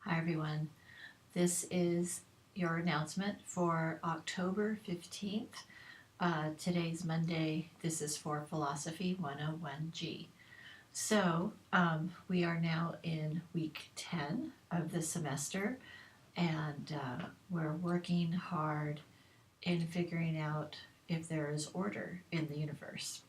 Hi everyone. This is your announcement for October 15th. Today's Monday. This is for Philosophy 101G. We are now in week 10 of the semester, and we're working hard in figuring out if there is order in the universe.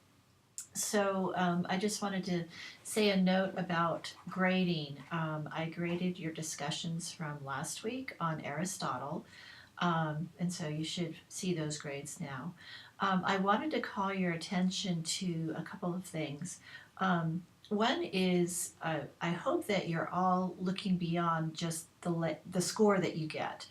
I just wanted to say a note about grading. I graded your discussions from last week on Aristotle, and so you should see those grades now. I wanted to call your attention to a couple of things. One is I hope that you're all looking beyond just the score that you get,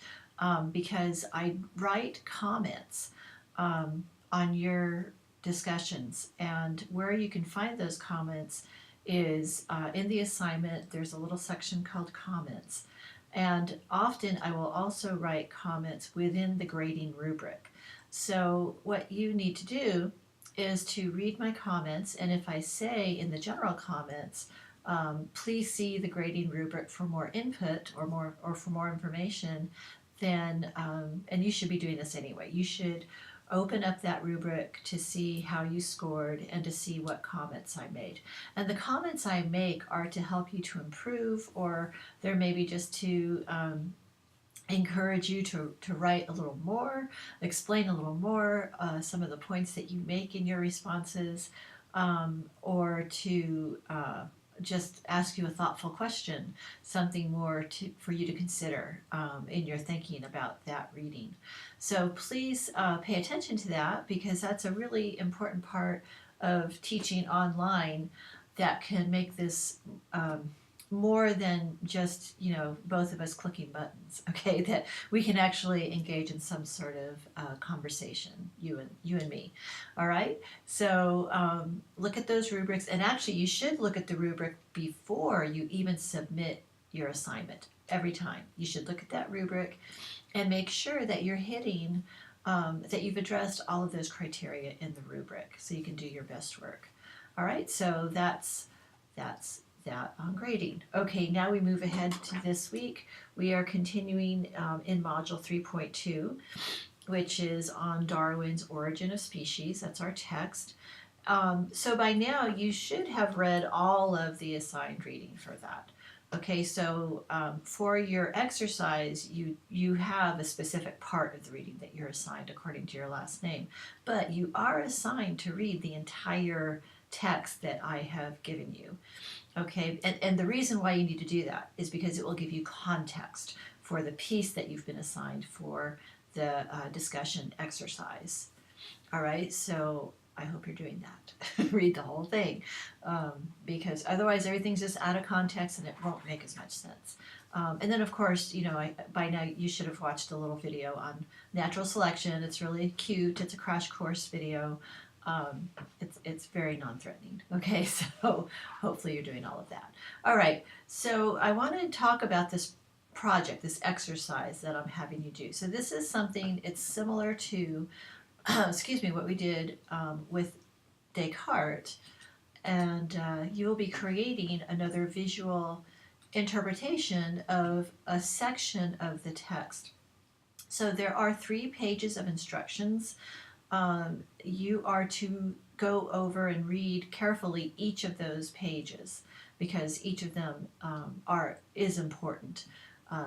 because I write comments on your discussions, and where you can find those comments is in the assignment. There's a little section called comments, and often I will also write comments within the grading rubric. So what you need to do is to read my comments, and if I say in the general comments, please see the grading rubric for more input or for more information, then and you should be doing this anyway. You should open up that rubric to see how you scored and to see what comments I made. And the comments I make are to help you to improve, or they're maybe just to encourage you to write a little more, explain a little more some of the points that you make in your responses, or to just ask you a thoughtful question, something more for you to consider in your thinking about that reading. So please pay attention to that, because that's a really important part of teaching online that can make this more than just, both of us clicking buttons, okay? That we can actually engage in some sort of conversation, you and me. All right? So look at those rubrics, and actually you should look at the rubric before you even submit your assignment. Every time you should look at that rubric and make sure that you're hitting, that you've addressed all of those criteria in the rubric, so you can do your best work. All right, so that's that on grading. Okay, now we move ahead to this week. We are continuing in Module 3.2, which is on Darwin's Origin of Species. That's our text. So by now you should have read all of the assigned reading for that. Okay, so for your exercise, you have a specific part of the reading that you're assigned according to your last name, but you are assigned to read the entire text that I have given you. Okay, and the reason why you need to do that is because it will give you context for the piece that you've been assigned for the discussion exercise. All right, so I hope you're doing that. Read the whole thing, because otherwise everything's just out of context and it won't make as much sense. And then, of course, by now you should have watched a little video on natural selection. It's really cute. It's a crash course video. It's very non-threatening. Okay, so hopefully you're doing all of that. All right, so I want to talk about this project, this exercise that I'm having you do. So this is something, it's similar to, excuse me, what we did with Descartes, and you will be creating another visual interpretation of a section of the text. So there are 3 pages of instructions. You are to go over and read carefully each of those pages, because each of them is important,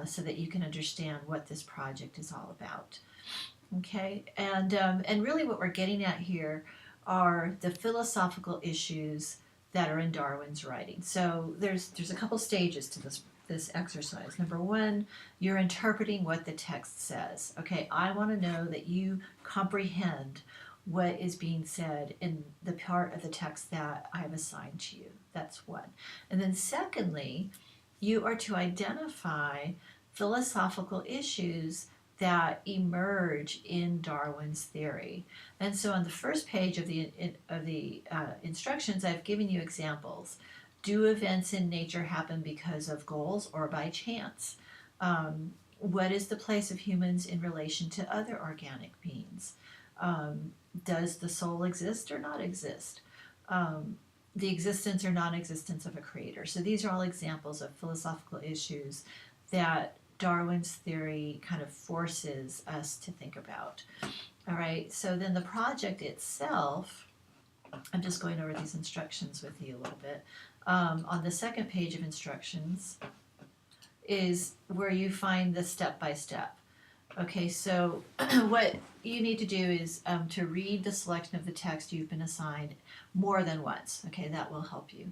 so that you can understand what this project is all about. Okay, and really what we're getting at here are the philosophical issues that are in Darwin's writing. So there's a couple stages to this exercise. Number 1, you're interpreting what the text says. Okay, I want to know that you comprehend what is being said in the part of the text that I have assigned to you. That's 1. And then secondly, you are to identify philosophical issues that emerge in Darwin's theory. And so on the first page of the instructions, I've given you examples. Do events in nature happen because of goals or by chance? What is the place of humans in relation to other organic beings? Does the soul exist or not exist? The existence or non-existence of a creator. So these are all examples of philosophical issues that Darwin's theory kind of forces us to think about. All right, so then the project itself, I'm just going over these instructions with you a little bit. On the second page of instructions is where you find the step-by-step. Okay, so what you need to do is to read the selection of the text you've been assigned more than once. Okay, that will help you.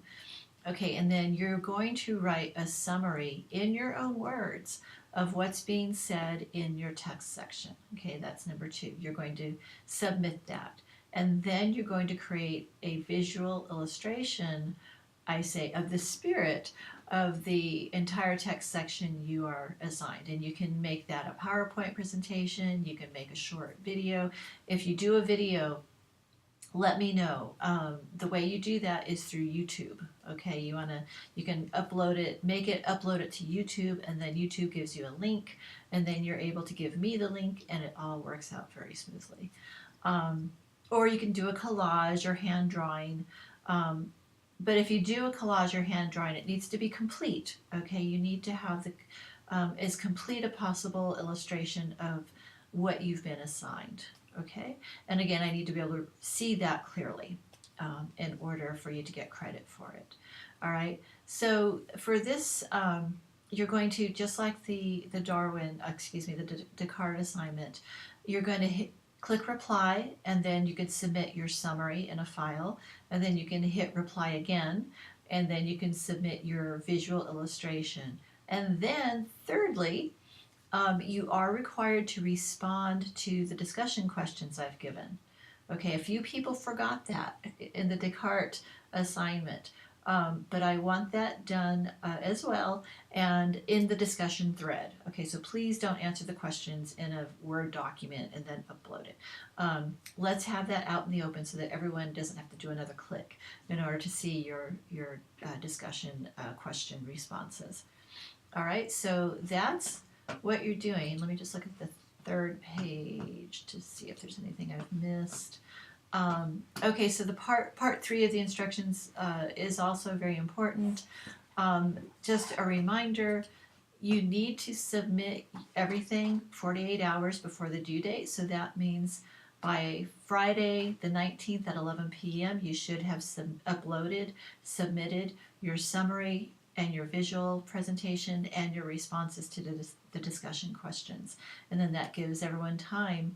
Okay, and then you're going to write a summary in your own words of what's being said in your text section. Okay, that's number 2. You're going to submit that. And then you're going to create a visual illustration, I say, of the spirit of the entire text section you are assigned. And you can make that a PowerPoint presentation, you can make a short video. If you do a video, let me know. The way you do that is through YouTube. Okay, you can upload it, upload it to YouTube, and then YouTube gives you a link, and then you're able to give me the link, and it all works out very smoothly. Or you can do a collage or hand drawing. But if you do a collage or hand drawing, it needs to be complete. Okay, you need to have the as complete a possible illustration of what you've been assigned. Okay, and again, I need to be able to see that clearly in order for you to get credit for it. All right, so for this, you're going to, just like the Descartes assignment, you're going to click reply, and then you can submit your summary in a file, and then you can hit reply again, and then you can submit your visual illustration. And then thirdly, you are required to respond to the discussion questions I've given. Okay, a few people forgot that in the Descartes assignment, but I want that done as well, and in the discussion thread. Okay, so please don't answer the questions in a Word document and then upload it. Let's have that out in the open so that everyone doesn't have to do another click in order to see your discussion question responses. All right, so that's what you're doing. Let me just look at the third page to see if there's anything I've missed. Okay, so the part 3 of the instructions is also very important. Just a reminder, you need to submit everything 48 hours before the due date. So that means by Friday the 19th at 11 p.m. you should have submitted your summary and your visual presentation and your responses to the discussion questions. And then that gives everyone time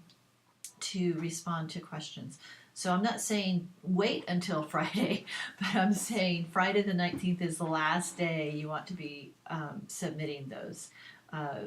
to respond to questions. So I'm not saying wait until Friday, but I'm saying Friday the 19th is the last day you want to be submitting those.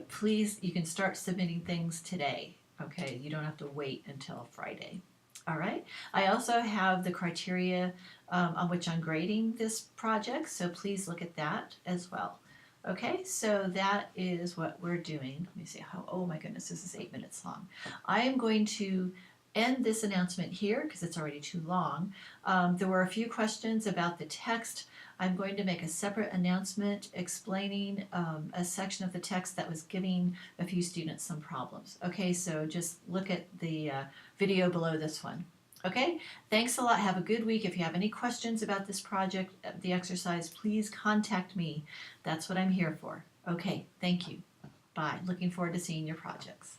Please, you can start submitting things today. Okay, you don't have to wait until Friday. All right. I also have the criteria on which I'm grading this project, so please look at that as well. Okay, so that is what we're doing. Let me see how, oh my goodness, this is 8 minutes long. I am going to end this announcement here because it's already too long. There were a few questions about the text. I'm going to make a separate announcement explaining a section of the text that was giving a few students some problems. Okay, so just look at the video below this one. Okay, thanks a lot. Have a good week. If you have any questions about this project, the exercise, please contact me. That's what I'm here for. Okay, thank you. Bye. Looking forward to seeing your projects.